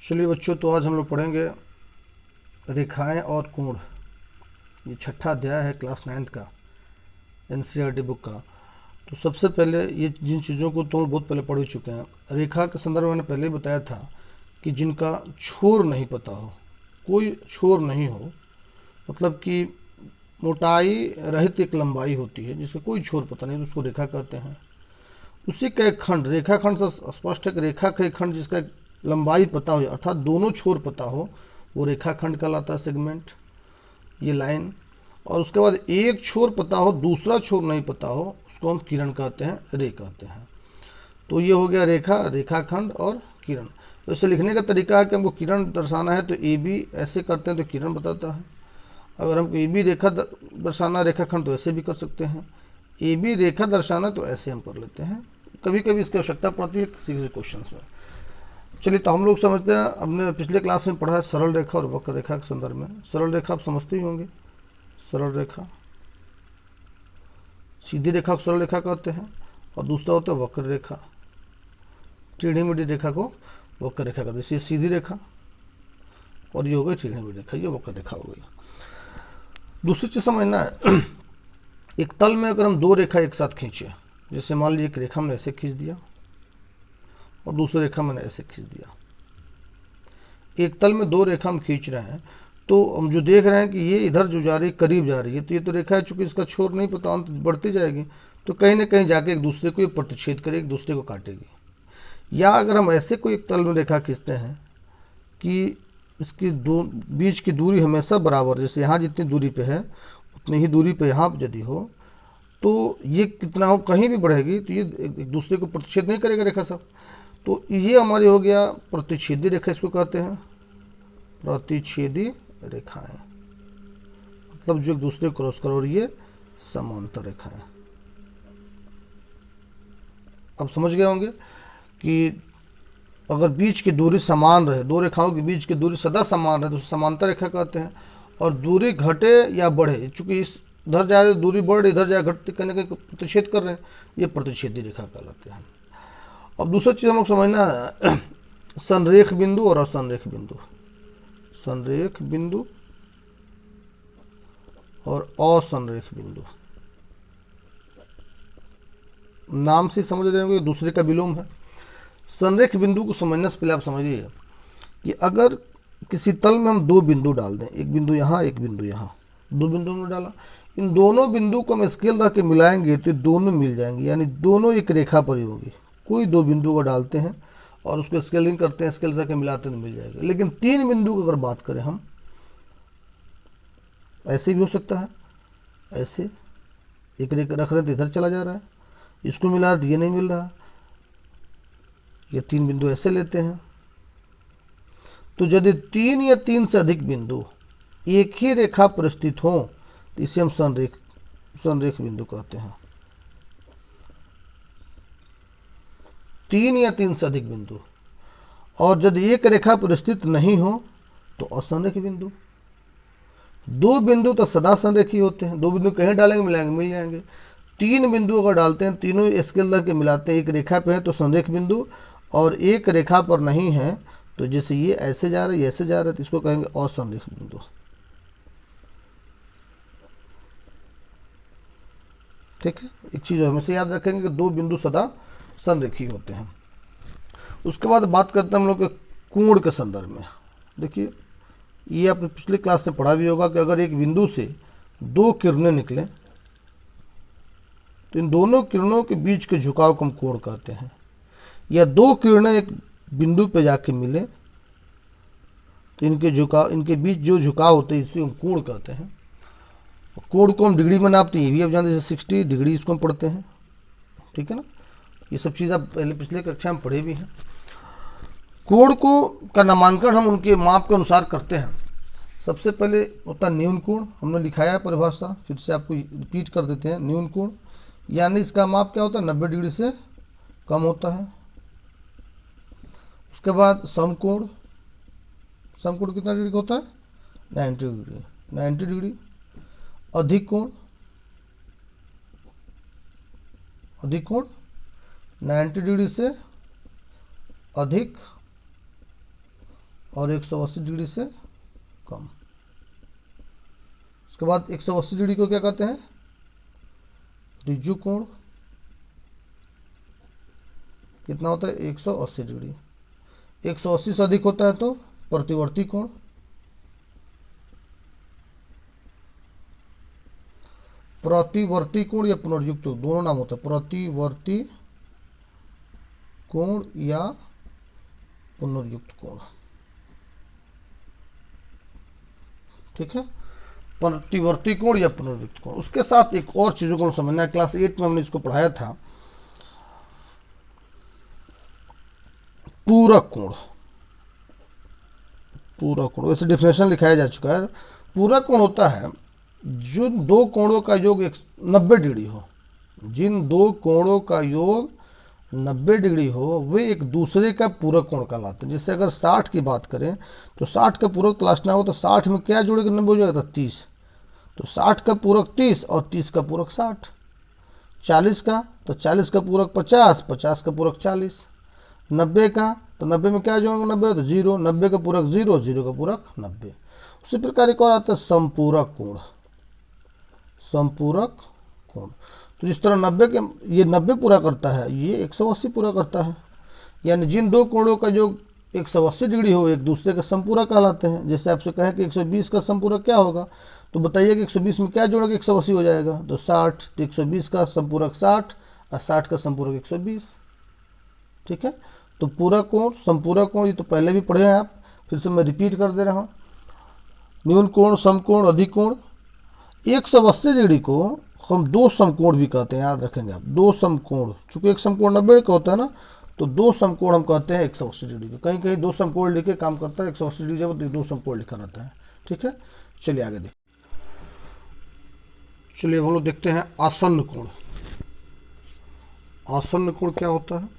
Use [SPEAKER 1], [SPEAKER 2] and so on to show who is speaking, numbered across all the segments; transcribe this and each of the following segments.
[SPEAKER 1] चलिए बच्चों, तो आज हम लोग पढ़ेंगे रेखाएं और कोण। ये छठा अध्याय है क्लास 9th का एनसीईआरटी बुक का। तो सबसे पहले ये जिन चीज़ों को तो बहुत पहले पढ़ चुके हैं, रेखा के संदर्भ में मैंने पहले ही बताया था कि जिनका छोर नहीं पता हो, कोई छोर नहीं हो, मतलब कि मोटाई रहित एक लंबाई होती है जिसका कोई छोर पता नहीं, तो उसको रेखा कहते हैं। उसी का एक खंड, रेखा खंड से स्पष्ट है कि रेखा का एक खंड जिसका लंबाई पता हो अर्थात दोनों छोर पता हो, वो रेखा खंड कहलाता है, सेगमेंट, ये लाइन। और उसके बाद एक छोर पता हो दूसरा छोर नहीं पता हो, उसको हम किरण कहते हैं, रे कहते हैं। तो ये हो गया रेखा, रेखाखंड और किरण। तो इसे लिखने का तरीका है कि हमको किरण दर्शाना है तो ए बी ऐसे करते हैं तो किरण बताता है। अगर हमको ए बी रेखा दर्शाना रेखाखंड तो ऐसे भी कर सकते हैं, ए बी रेखा दर्शाना तो ऐसे हम कर लेते हैं। कभी कभी इसकी आवश्यकता पड़ती है किसी किसी क्वेश्चन में। चलिए, तो हम लोग समझते हैं, हमने पिछले क्लास में पढ़ा है सरल रेखा और वक्र रेखा के संदर्भ में। सरल रेखा आप समझते ही होंगे, सरल रेखा, सीधी रेखा को सरल रेखा कहते हैं, और दूसरा होता है वक्र रेखा, टेढ़ी मेढ़ी रेखा को वक्र रेखा कहते हैं। ये सीधी रेखा और ये हो गई टेढ़ी मेढ़ी रेखा, ये वक्र रेखा हो गई। दूसरी चीज समझना है, एक तल में अगर हम दो रेखा एक साथ खींचे, जैसे मान लीजिए एक रेखा हमने ऐसे खींच दिया और दूसरी रेखा मैंने ऐसे खींच दिया, एक तल में दो रेखा हम खींच रहे हैं, तो हम जो देख रहे हैं कि ये इधर जो जा रही है करीब जा रही है, तो ये तो रेखा है, चूंकि इसका छोर नहीं पता, अंत बढ़ती जाएगी, तो कहीं ना कहीं जाके एक दूसरे को ये प्रतिच्छेद करेगी, एक दूसरे को काटेगी। या अगर हम ऐसे कोई एक तल में रेखा खींचते हैं कि इसकी दो बीच की दूरी हमेशा बराबर, जैसे यहाँ जितनी दूरी पे है उतनी ही दूरी पे यहाँ यदि हो, तो ये कितना हो कहीं भी बढ़ेगी तो ये एक दूसरे को प्रतिच्छेद नहीं करेगा रेखा सब। तो ये हमारी हो गया प्रतिच्छेदी रेखा, इसको कहते हैं प्रतिच्छेदी रेखाएं, मतलब जो एक दूसरे को क्रॉस करो, और ये समांतर रेखाएं। अब समझ गए होंगे कि अगर बीच की दूरी समान रहे, दो रेखाओं के बीच की दूरी सदा समान रहे तो समांतर रेखा कहते हैं। और दूरी घटे या बढ़े, चूंकि इस इधर जा रही दूरी बढ़ रही, इधर जा घटते, कहने के प्रतिच्छेद कर रहे हैं, ये प्रतिच्छेदी रेखा कहलाते हैं। अब दूसरा चीज हम लोग समझना है, संरेख बिंदु और असंरेख बिंदु। संरेख बिंदु और असंरेख बिंदु, नाम से समझ रहे होंगे दूसरे का विलोम है। संरेख बिंदु को समझने से पहले आप समझिए कि अगर किसी तल में हम दो बिंदु डाल दें, एक बिंदु यहाँ एक बिंदु यहाँ, दो बिंदु हमने डाला, इन दोनों बिंदु को हम स्केल रख के मिलाएंगे तो दोनों मिल जाएंगे, यानी दोनों एक रेखा पर ही होगी। कोई दो बिंदु को डालते हैं और उसको स्केलिंग करते हैं, स्केल रख के मिलाते हैं तो मिल जाएगा। लेकिन तीन बिंदु की अगर बात करें हम, ऐसे भी हो सकता है, ऐसे एक रेखा रख रहे तो इधर चला जा रहा है, इसको मिला रहे तो ये नहीं मिल रहा, ये तीन बिंदु ऐसे लेते हैं। तो यदि तीन या तीन से अधिक बिंदु एक ही रेखा पर स्थित हो तो इसे हम संरेख बिंदु कहते हैं। तीन या तीन से अधिक बिंदु, और यदि एक रेखा पर स्थित नहीं हो तो असंरेख बिंदु। दो बिंदु तो सदा संरेखी होते हैं, दो बिंदु कहीं डालेंगे मिलाएंगे मिल जाएंगे। तीन बिंदु अगर डालते हैं, तीनों स्केल रख के मिलाते हैं, एक रेखा पे है तो संरेख बिंदु, और एक रेखा पर नहीं है तो जैसे ये ऐसे जा रहा है ऐसे जा रहा है तो इसको कहेंगे असंरेख बिंदु। ठीक है, एक चीज हमेशा याद रखेंगे कि दो बिंदु सदा संरेखी होते हैं। उसके बाद बात करते हैं हम लोग के कोण के संदर्भ में। देखिए, ये आपने पिछले क्लास में पढ़ा भी होगा कि अगर एक बिंदु से दो किरणें निकले तो इन दोनों किरणों के बीच के झुकाव को हम कोण कहते हैं। या दो किरणें एक बिंदु पे जाके मिले तो इनके बीच जो झुकाव होते हैं इसे हम कोण कहते हैं। कोण को हम डिग्री में नापते हैं, ये भी आप जानते हैं, 60 डिग्री इसको हम पढ़ते हैं। ठीक है ना, ये सब चीज़ आप पहले पिछले कक्षा में पढ़े भी हैं। कोण को का नामांकन हम उनके माप के अनुसार करते हैं। सबसे पहले होता है न्यून कोण, हमने लिखाया है परिभाषा, फिर से आपको रिपीट कर देते हैं। न्यून कोण यानी इसका माप क्या होता है, 90 डिग्री से कम होता है। उसके बाद समकोण, समकोण कितना डिग्री का होता है, 90 डिग्री, 90 डिग्री। अधिक कोण, अधिक कोण 90 डिग्री से अधिक और 180 डिग्री से कम। उसके बाद 180 डिग्री को क्या कहते हैं? ऋजु कोण। कितना होता है? 180 डिग्री। 180 से अधिक होता है तो प्रतिवर्ती कोण। प्रतिवर्ती कोण या पुनर्युक्त दोनों नाम होता है, प्रतिवर्ती कोण या पुनर्युक्त कोण। ठीक है, प्रतिवर्ती कोण या पुनर्युक्त कोण। उसके साथ एक और चीजों को समझना है, क्लास 8 में हमने इसको पढ़ाया था, पूरक कोण। पूरक कोण वैसे डिफिनेशन लिखाया जा चुका है। पूरक कोण होता है जिन दो कोणों का योग 90 डिग्री हो, जिन दो कोणों का योग 90 डिग्री हो वे एक दूसरे का पूरक कोण कहलाते हैं। जैसे अगर 60 की बात करें तो 60 का पूरक तलाशना हो तो 60 में क्या जोड़ेगा? 90 हो जाएगा 30। तो 60 का पूरक 30 और 30 का पूरक 60। 40 का तो 40 का पूरक 50, 50 का पूरक 40। 90 का तो 90 में क्या जोड़ेंगे? 90 तो 0, 90 का पूरक 0, 0 का पूरक 90। उसी प्रकार एक और आता है संपूरक कोण। संपूरक कोण तो जिस तरह 90 के ये 90 पूरा करता है, ये 180 पूरा करता है। यानी जिन दो कोणों का जो 180 डिग्री हो एक दूसरे का समपूरक कहलाते हैं। जैसे आपसे कहें कि 120 का समपूरक क्या होगा, तो बताइए कि 120 में क्या जोड़ोगे? 180 हो जाएगा। तो 60, तो 120 का समपूरक 60 और 60 का समपूरक 120। ठीक है, तो पूरक कोण, संपूरक कोण ये तो पहले भी पढ़े हैं आप, फिर से मैं रिपीट कर दे रहा हूँ। न्यून कोण, समकोण, अधिक कोण। 180 डिग्री को हम दो समकोण भी कहते हैं, याद रखेंगे आप। दो समकोण, चूंकि एक समकोण 90 का होता है ना, तो दो समकोण हम कहते हैं 180 डिग्री को। कहीं कहीं दो समकोण लिखे काम करता है, 180 डिग्री जब दो समकोण लिखा रहता है। ठीक है, चलिए आगे देखिए। चलिए हम लोग देखते हैं आसन्न कोण। आसन्न कोण क्या होता है?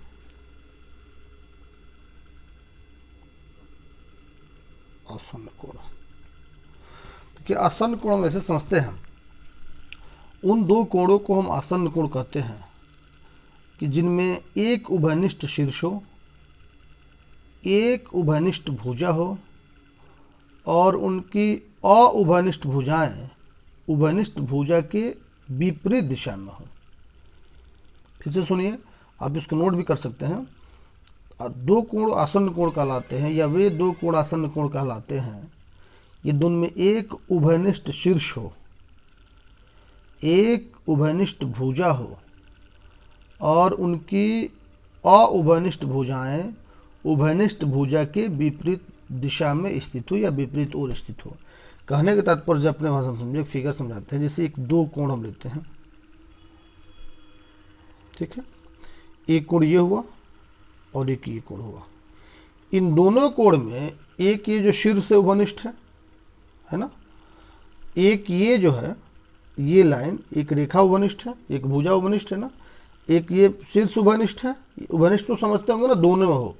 [SPEAKER 1] आसन्न कोण, कि आसन्न कोण हम ऐसे समझते हैं, उन दो कोणों को हम आसन्न कोण कहते हैं कि जिनमें एक उभयनिष्ठ शीर्ष हो, एक उभयनिष्ठ भुजा हो और उनकी अउभयनिष्ठ भुजाएं उभयनिष्ठ भुजा के विपरीत दिशा में हो। फिर से सुनिए, आप इसको नोट भी कर सकते हैं। दो कोण आसन्न कोण कहलाते हैं, या वे दो कोण आसन्न कोण कहलाते हैं ये दोनों में एक उभयनिष्ठ शीर्ष हो, एक उभयनिष्ठ भुजा हो और उनकी अउभयनिष्ठ भुजाएं उभयनिष्ठ भुजा के विपरीत दिशा में स्थित हो या विपरीत ओर स्थित हो। कहने के तात्पर्य अपने भाषा में समझे, एक फिगर समझाते हैं। जैसे एक दो कोण हम लेते हैं, ठीक है, एक कोण ये हुआ और एक ये कोण हुआ। इन दोनों कोण में एक ये जो शीर्ष से उभयनिष्ठ है ना, एक ये जो है ये लाइन एक रेखा उभयनिष्ठ है, एक भुजा उभयनिष्ठ है ना, एक ये शीर्ष उभयनिष्ठ है। उभयनिष्ठ तो समझते होंगे ना, दोनों में हो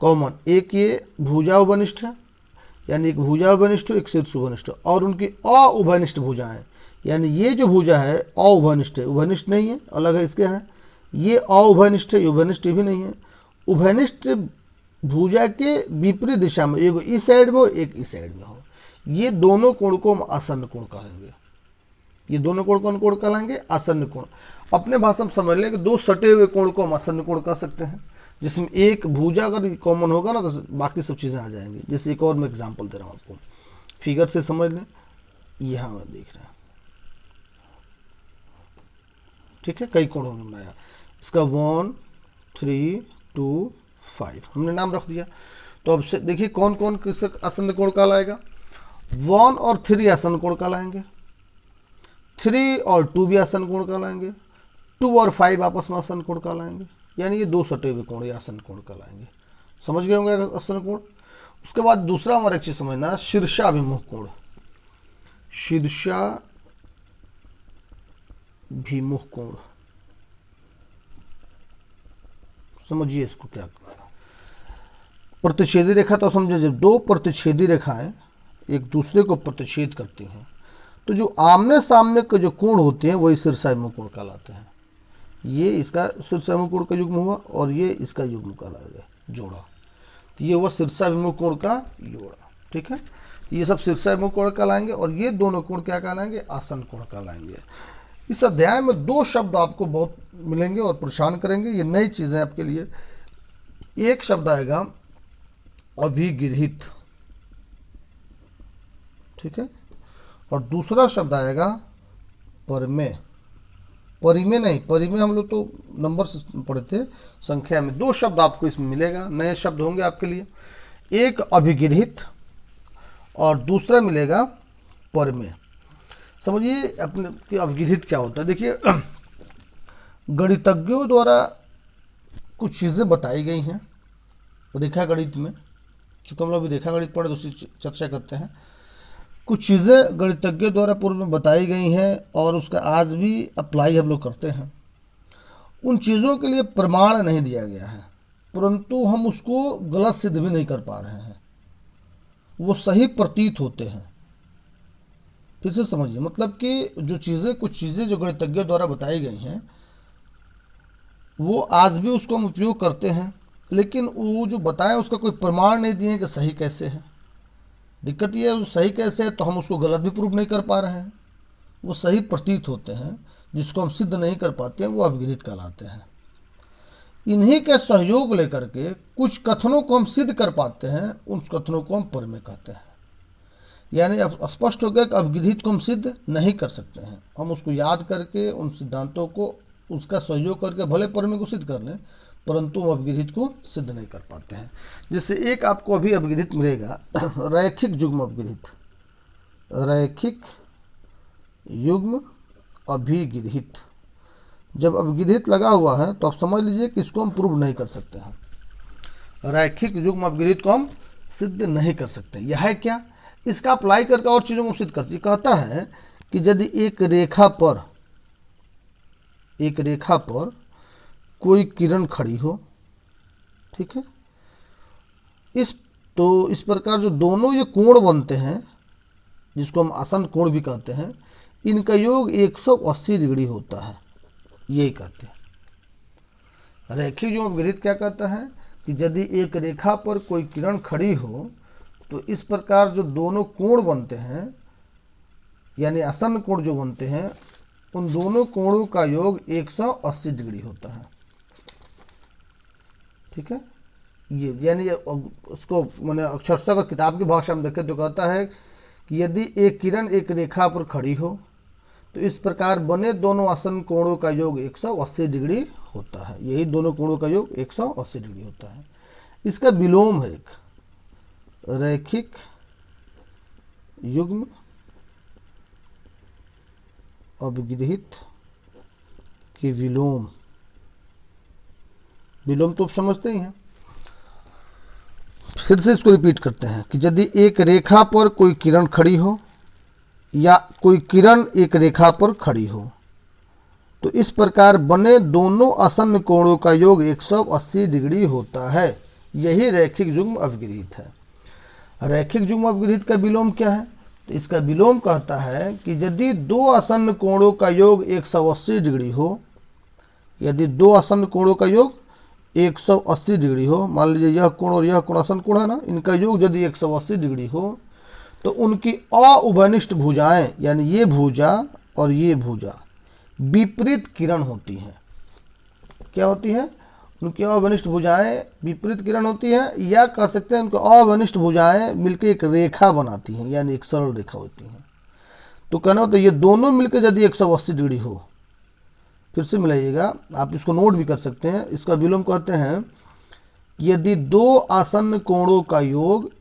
[SPEAKER 1] कॉमन। एक ये भुजा उभयनिष्ठ है, यानी एक भुजा उभयनिष्ठ हो, एक शीर्ष उभयनिष्ठ हो, और उनकी अउभयनिष्ठ भुजाएं, यानी ये जो भुजा है अउभयनिष्ठ है, उभयनिष्ठ नहीं है, अलग है इसके है। ये अउभयनिष्ठ है, उभयनिष्ठ भी नहीं है। उभयनिष्ठ भुजा के विपरीत दिशा में, एक इस साइड में हो एक इस साइड में हो, ये दोनों कोण को हम आसन्न कोण कहेंगे। ये दोनों कोण कौन कोण कहलाएंगे? आसन्न कोण। अपने भाषा में समझ लें कि दो सटे हुए कोण को हम आसन्न कोण कह सकते हैं, जिसमें एक भुजा अगर कॉमन होगा ना तो बाकी सब चीज़ें आ जाएंगी। जैसे एक और मैं एग्जांपल दे रहा हूँ आपको, फिगर से समझ लें। यहाँ में देख रहे हैं, ठीक है, कई कोण हमने बनाया। इसका 1, 3, 2, 5 हमने नाम रख दिया। तो अब से देखिए कौन कौन किस आसन्न कोण कहलाएगा। 1 और 3 आसन्न कोण कहलाएंगे, 3 और 2 भी आसन्न कोण कहलाएंगे, 2 और 5 आपस में आसन्न कोण कहलाएंगे। यानी ये दो सटे हुए कोण, ये आसन्न कोण कहलाएंगे। समझ गए होंगे आसन्न कोण। उसके बाद दूसरा हमारा एक चीज समझना है, शीर्षाभिमुख कोण। शीर्षाभिमुख कोण, समझिए इसको क्या कहते हैं। प्रतिच्छेदी रेखा तो समझे, जब दो प्रतिच्छेदी रेखाएं एक दूसरे को प्रतिच्छेद करती हैं तो जो आमने सामने के जो कोण होते हैं वही शीर्षाभिमुख कोण कहलाते हैं। ये इसका शीर्षाभिमुख कोण का युग्म हुआ और ये इसका युग्म कहलाएगा, जोड़ा। तो ये हुआ शीर्षाभिमुख कोण का जोड़ा। ठीक है, तो ये सब शीर्षाभिमुख कोण कहलाएंगे और ये दोनों कोण क्या कहलाएंगे, आसन कोण कहलाएंगे। इस अध्याय में दो शब्द आपको बहुत मिलेंगे और परेशान करेंगे, ये नई चीज़ें आपके लिए। एक शब्द आएगा अभिगृहित, ठीक है, और दूसरा शब्द आएगा परमेय। परिमेय नहीं, परिमेय हम लोग तो नंबर से पढ़े थे, संख्या में। दो शब्द आपको इसमें मिलेगा, नए शब्द होंगे आपके लिए। एक अभिगृहित और दूसरा मिलेगा परमेय। समझिए अपने कि अभिगृहित क्या होता है। देखिए गणितज्ञों द्वारा कुछ चीज़ें बताई गई हैं रेखा गणित में, चूँकि हम लोग भी रेखा गणित पढ़े तो उसी चर्चा करते हैं। कुछ चीज़ें गणितज्ञों द्वारा पूर्व में बताई गई हैं और उसका आज भी अप्लाई हम लोग करते हैं। उन चीज़ों के लिए प्रमाण नहीं दिया गया है, परंतु हम उसको गलत सिद्ध भी नहीं कर पा रहे हैं, वो सही प्रतीत होते हैं। फिर से समझिए, मतलब कि जो चीज़ें, कुछ चीज़ें जो गणितज्ञों द्वारा बताई गई हैं वो आज भी उसको हम उपयोग करते हैं, लेकिन वो जो बताएं उसका कोई प्रमाण नहीं दिए कि सही कैसे है। दिक्कत ये है, सही कैसे है तो हम उसको गलत भी प्रूव नहीं कर पा रहे हैं, वो सही प्रतीत होते हैं। जिसको हम सिद्ध नहीं कर पाते हैं वो अभिगृहित कहलाते हैं। इन्हीं के सहयोग लेकर के कुछ कथनों को हम सिद्ध कर पाते हैं, उन कथनों को हम परमेय कहते हैं। यानी अब स्पष्ट हो गया कि अभिगृहित को हम सिद्ध नहीं कर सकते हैं, हम उसको याद करके उन सिद्धांतों को उसका सहयोग करके भले परमेय को सिद्ध कर लें, परंतु हम अभिगृहित को सिद्ध नहीं कर पाते हैं। जैसे एक आपको अभी अभिगृहित मिलेगा, रैखिक युग्म अभिगृहित। रैखिक युग्म अभिगृहित जब अभिगृहित लगा हुआ है तो आप समझ लीजिए कि इसको हम प्रूव नहीं कर सकते हैं। रैखिक युग्म अभिगृहित को हम सिद्ध नहीं कर सकते। यह है क्या, इसका अप्लाई करके और चीज़ों को सिद्ध करती। कहता है कि यदि एक रेखा पर कोई किरण खड़ी हो, ठीक है, इस प्रकार जो दोनों ये कोण बनते हैं, जिसको हम आसन कोण भी कहते हैं, इनका योग 180 डिग्री होता है, यही कहते हैं। रैखिक युग्म अभिगृहित क्या कहता है कि यदि एक रेखा पर कोई किरण खड़ी हो तो इस प्रकार जो दोनों कोण बनते हैं, यानी आसन कोण जो बनते हैं, उन दोनों कोणों का योग 180 डिग्री होता है। ठीक है, ये यानी उसको मैंने अक्षरशः अगर किताब की भाषा में देखें तो कहता है कि यदि एक किरण एक रेखा पर खड़ी हो तो इस प्रकार बने दोनों आसन कोणों का योग 180 डिग्री होता है। यही दोनों कोणों का योग 180 डिग्री होता है। इसका विलोम है एक रैखिक युग्म अभिगृहित की विलोम तो आप समझते ही हैं। फिर से इसको रिपीट करते हैं कि यदि एक रेखा पर कोई किरण खड़ी हो या कोई किरण एक रेखा पर खड़ी हो तो इस प्रकार बने दोनों आसन्न कोणों का योग 180 डिग्री होता है। यही रैखिक युग्म अभिगृहित है। रैखिक युग्म अभिगृहित का विलोम क्या है, तो इसका विलोम कहता है कि यदि दो आसन्न कोणों का योग 180 डिग्री हो, यदि दो आसन्न कोणों का योग 180 डिग्री हो, मान लीजिए यह कोण और यह कोण आसन्न कोण है ना, इनका योग यदि 180 डिग्री हो तो उनकी अउभयनिष्ठ भुजाएं, यानी ये भुजा और ये भुजा विपरीत किरण होती हैं। क्या होती हैं, उनकी अवनिष्ठ भुजाएं विपरीत किरण होती हैं, या कह सकते हैं उनकी अवनिष्ठ भुजाएं मिलकर एक रेखा बनाती हैं, यानी एक सरल रेखा होती हैं। तो कहना होता है ये दोनों मिलकर यदि 180 डिग्री हो, फिर से मिलाइएगा, आप इसको नोट भी कर सकते हैं। इसका विलोम कहते हैं यदि दो आसन्न कोणों का योग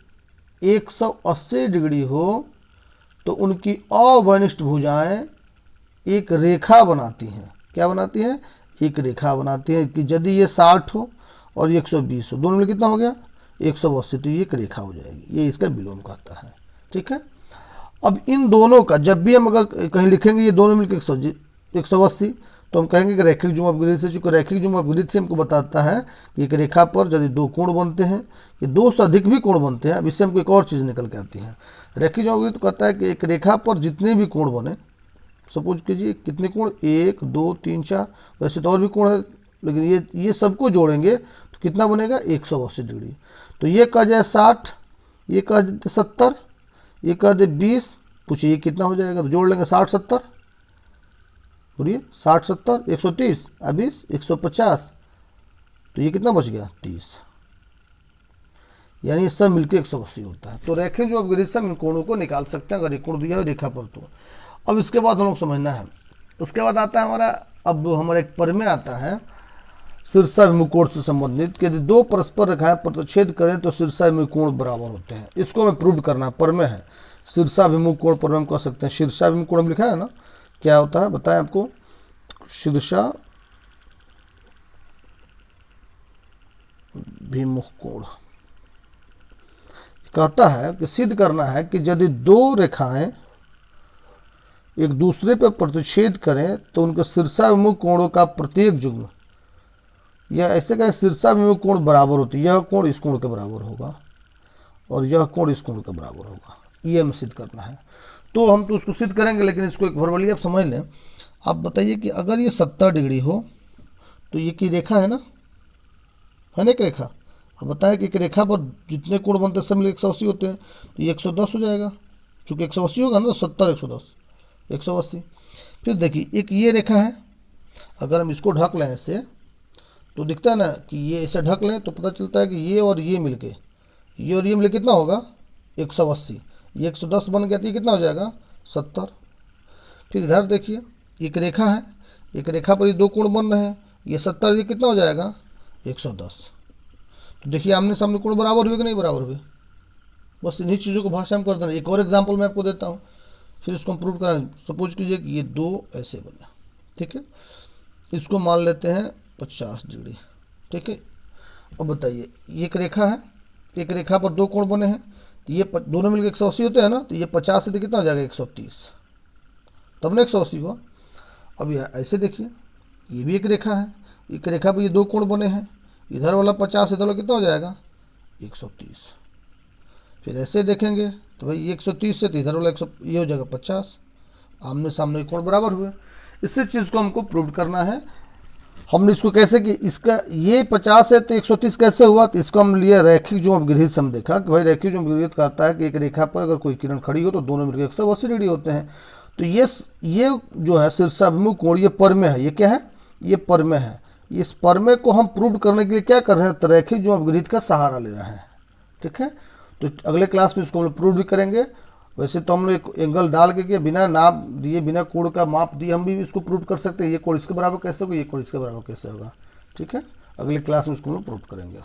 [SPEAKER 1] 180 डिग्री हो तो उनकी अवनिष्ठ भुजाएं एक रेखा बनाती हैं। क्या बनाती हैं, एक रेखा बनाती है कि यदि ये 60 हो और ये 120 हो, दोनों में कितना हो गया 180, तो ये एक रेखा हो जाएगी। ये इसका विलोम कहता है। ठीक है, अब इन दोनों का जब भी हम अगर कहीं लिखेंगे ये दोनों मिलकर 180, तो हम कहेंगे कि रैखिक युग्म अभिगृहित से, चूंकि रैखिक युग्म अभिगृहित से हमको बताता है कि एक रेखा पर यदि दो कोण बनते हैं, ये दो से अधिक भी कोण बनते हैं। अब इससे हमको एक और चीज़ निकल के आती है। रैखिक युग्म अभिगृहित कहता है कि एक रेखा पर जितने भी कोण बने, सपोज कीजिए कितने कोण 1 2 3 4, वैसे तो और भी कोण है, लेकिन ये सबको जोड़ेंगे तो कितना बनेगा 180 डिग्री। तो ये कह जाए 60, ये कह देते 70, ये कह दे 20, पूछिए ये कितना हो जाएगा, तो जोड़ लेंगे 60 70, बोलिए 60 70 130 और 20 150, तो ये कितना बच गया 30, यानी सब मिलकर 180 होता है। तो रेखें जो अपग्रेड से हम इन कोणों को निकाल सकते हैं अगर एक कोण दिया है रेखा पर। तो अब इसके बाद हम लोग समझना है, उसके बाद आता है हमारा, अब हमारा एक प्रमेय आता है शीर्षाभिमुख कोण से संबंधित कि यदि दो परस्पर रेखाएं प्रतिच्छेद करें तो शीर्षाभिमुख कोण बराबर होते हैं। इसको हमें प्रूव करना है, प्रमेय है शीर्षाभिमुख कोण, प्रमेय हम कह सकते हैं। शीर्षाभिमुख कोण लिखा है ना, क्या होता है बताएं आपको, शीर्षाभिमुख कोण कहता है कि सिद्ध करना है कि यदि दो रेखाएं एक दूसरे पर प्रतिच्छेद करें तो उनके शीर्षाभिमुख कोणों का प्रत्येक युग्म, या ऐसे कहें शीर्षाभिमुख कोण बराबर होती है, यह कोण इस कोण के बराबर होगा और यह कोण इस कोण के बराबर होगा, ये हमें सिद्ध करना है। तो हम तो उसको सिद्ध करेंगे, लेकिन इसको एक वर्बली आप समझ लें। आप बताइए कि अगर ये 70 डिग्री हो तो ये की रेखा है ना, है ना एक रेखा। अब बताएं कि एक रेखा पर जितने कोण बनते हैं सब मिले 180 होते हैं, तो ये 110 हो जाएगा, चूँकि 180 होगा ना, तो 70 110 180। फिर देखिए एक ये रेखा है, अगर हम इसको ढक लें ऐसे तो दिखता है ना कि ये ऐसे ढक लें तो पता चलता है कि ये और ये मिलके, ये और ये मिले कितना होगा 180, ये 110 बन गया तो ये कितना हो जाएगा 70। फिर इधर देखिए एक रेखा है, एक रेखा पर ये दो कोण बन रहे हैं, ये 70, ये कितना हो जाएगा 110। तो देखिए आमने सामने कोण बराबर हुए कि नहीं बराबर हुए। बस इन्हीं चीज़ों को भाषा में कर देना। एक और एग्जाम्पल मैं आपको देता हूँ, फिर इसको हम प्रूव कराएं। सपोज कीजिए कि ये दो ऐसे बने, ठीक है, इसको मान लेते हैं 50 डिग्री, ठीक है। अब बताइए ये एक रेखा है, एक रेखा पर दो कोण बने हैं, तो ये दोनों मिलकर 180 होते हैं ना, तो ये 50 से कितना हो जाएगा 130, तब ना 180 हुआ। अब यह ऐसे देखिए ये भी एक रेखा है, एक रेखा पर ये दो कोण बने हैं, इधर वाला 50 इधर वाला कितना हो जाएगा 130। फिर ऐसे देखेंगे तो भाई 130 से तो इधर वाला 100, ये हो जाएगा 50, आमने सामने कोण बराबर हुए। इसी चीज़ को हमको प्रूव करना है। हमने इसको कैसे कि इसका ये 50 है तो 130 कैसे हुआ, तो इसको हम लिया रैखिक जो अपग्रहित से हम देखा कि भाई रैखिक जो अपग्रहित कहता है कि एक रेखा पर अगर कोई किरण खड़ी हो तो दोनों मिलकर 180 डिग्री होते हैं। तो ये जो है शीर्षाभिमुख कोण ये प्रमेय है, ये क्या है, ये प्रमेय है। इस प्रमेय को हम प्रूव करने के लिए क्या कर रहे हैं, रैखिक जो अपग्रहित का सहारा ले रहे हैं, ठीक है। तो अगले क्लास में इसको हम लोग प्रूव भी करेंगे। वैसे तो हम लोग एक एंगल डाल के बिना नाप दिए, बिना कोण का माप दिए हम भी इसको प्रूव कर सकते हैं। ये कोण इसके बराबर कैसे होगा, ये कोण इसके बराबर कैसे होगा, ठीक है। अगले क्लास में इसको हम लोग प्रूव करेंगे।